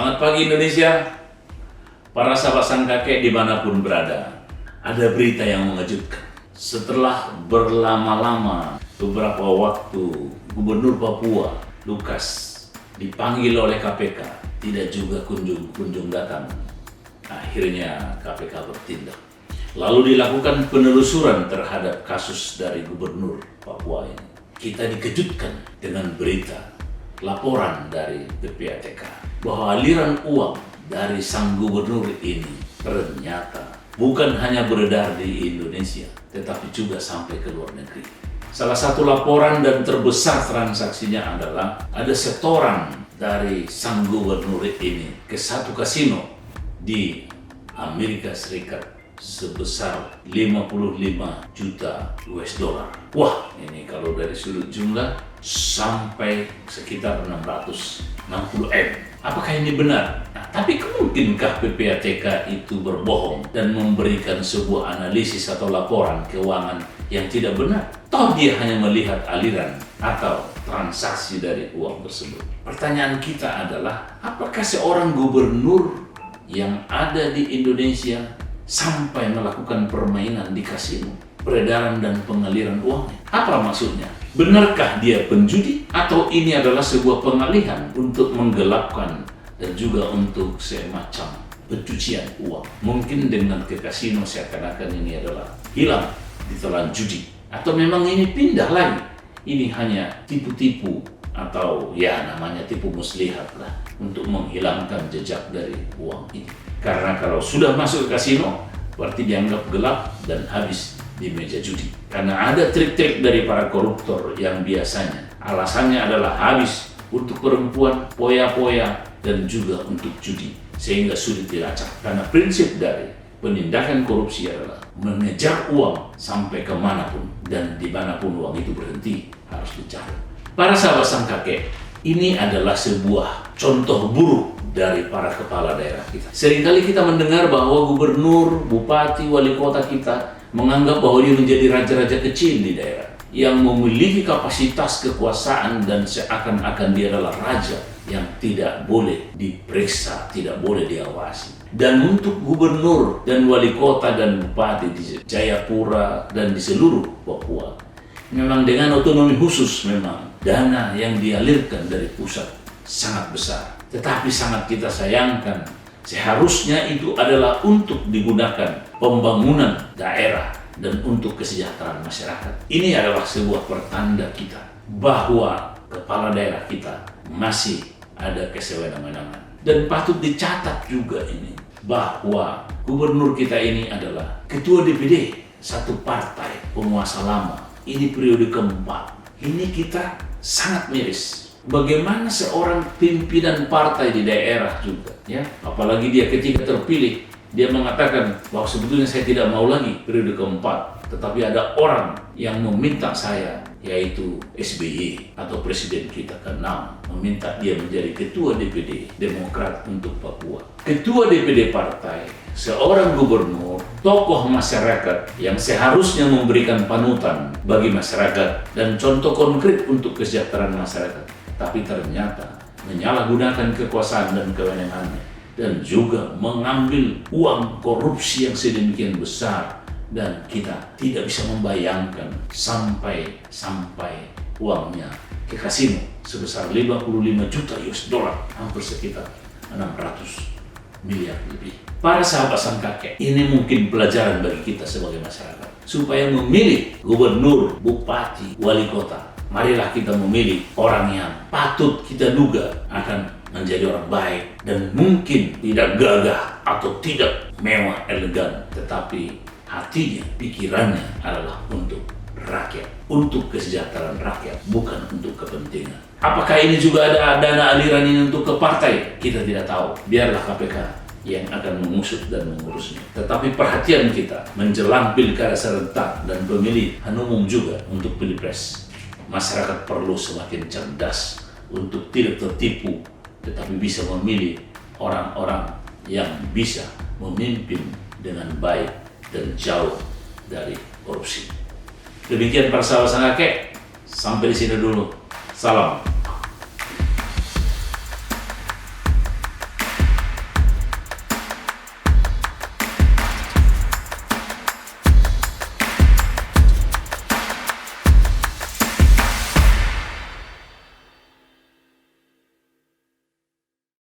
Selamat pagi Indonesia, para sahabat sang kakek dimanapun berada. Ada berita yang mengejutkan. Setelah berlama-lama beberapa waktu, Gubernur Papua, Lukas, dipanggil oleh KPK, tidak juga kunjung datang. Akhirnya KPK bertindak. Lalu dilakukan penelusuran terhadap kasus dari Gubernur Papua ini. Kita dikejutkan dengan berita, laporan dari PPATK bahwa aliran uang dari sang gubernur ini ternyata bukan hanya beredar di Indonesia, tetapi juga sampai ke luar negeri. Salah satu laporan dan terbesar transaksinya adalah ada setoran dari sang gubernur ini ke satu kasino di Amerika Serikat sebesar 55 juta US dollar. Wah, ini kalau dari sudut jumlah sampai sekitar 660 M. Apakah ini benar? Nah, tapi mungkinkah PPATK itu berbohong dan memberikan sebuah analisis atau laporan keuangan yang tidak benar? Toh dia hanya melihat aliran atau transaksi dari uang tersebut. Pertanyaan kita adalah, apakah seorang gubernur yang ada di Indonesia sampai melakukan permainan di kasino, peredaran dan pengaliran uangnya? Apa maksudnya? Benarkah dia penjudi? Atau ini adalah sebuah pengalihan untuk menggelapkan dan juga untuk semacam pencucian uang? Mungkin dengan ke kasino seakan-akan ini adalah hilang ditelan judi. Atau memang ini pindah lagi? Ini hanya tipu-tipu atau ya namanya tipu muslihat lah untuk menghilangkan jejak dari uang ini. Karena kalau sudah masuk ke kasino, berarti dianggap gelap dan habis di meja judi. Karena ada trik-trik dari para koruptor yang biasanya alasannya adalah habis untuk perempuan, poya-poya, dan juga untuk judi. Sehingga sulit dilacak. Karena prinsip dari penindakan korupsi adalah mengejar uang sampai kemanapun dan dimanapun uang itu berhenti harus dicari. Para sahabat sang kakek, ini adalah sebuah contoh buruk dari para kepala daerah kita. Seringkali kita mendengar bahwa gubernur, bupati, wali kota kita menganggap bahwa dia menjadi raja-raja kecil di daerah yang memiliki kapasitas kekuasaan dan seakan-akan dia adalah raja yang tidak boleh diperiksa, tidak boleh diawasi. Dan untuk gubernur dan wali kota dan bupati di Jayapura dan di seluruh Papua, memang dengan otonomi khusus, memang dana yang dialirkan dari pusat sangat besar. Tetapi sangat kita sayangkan, seharusnya itu adalah untuk digunakan pembangunan daerah dan untuk kesejahteraan masyarakat. Ini adalah sebuah pertanda kita bahwa kepala daerah kita masih ada kesewenang-wenangan. Dan patut dicatat juga ini bahwa gubernur kita ini adalah ketua DPD satu partai penguasa lama. Ini periode keempat. Ini kita sangat miris. Bagaimana seorang pimpinan partai di daerah juga, ya, apalagi dia ketika terpilih, dia mengatakan bahwa sebetulnya saya tidak mau lagi periode keempat, tetapi ada orang yang meminta saya, yaitu SBY atau Presiden kita ke-6, meminta dia menjadi Ketua DPD Demokrat untuk Papua. Ketua DPD partai, seorang gubernur, tokoh masyarakat yang seharusnya memberikan panutan bagi masyarakat dan contoh konkret untuk kesejahteraan masyarakat, tapi ternyata menyalahgunakan kekuasaan dan kewenangannya dan juga mengambil uang korupsi yang sedemikian besar, dan kita tidak bisa membayangkan sampai uangnya ke kasino sebesar 55 juta US dollar, hampir sekitar 600 miliar lebih. Para sahabat sang kakek, ini mungkin pelajaran bagi kita sebagai masyarakat supaya memilih gubernur, bupati, wali kota. Marilah kita memilih orang yang patut kita duga akan menjadi orang baik dan mungkin tidak gagah atau tidak mewah elegan, tetapi hatinya, pikirannya adalah untuk rakyat, untuk kesejahteraan rakyat, bukan untuk kepentingan. Apakah ini juga ada dana aliran ini untuk ke partai? Kita tidak tahu. Biarlah KPK yang akan mengusut dan mengurusnya. Tetapi perhatian kita menjelang pilkada serentak dan pemilihan umum juga untuk pilpres. Masyarakat perlu semakin cerdas untuk tidak tertipu, tetapi bisa memilih orang-orang yang bisa memimpin dengan baik dan jauh dari korupsi. Demikian para sahabat sang kakek, sampai di sini dulu. Salam.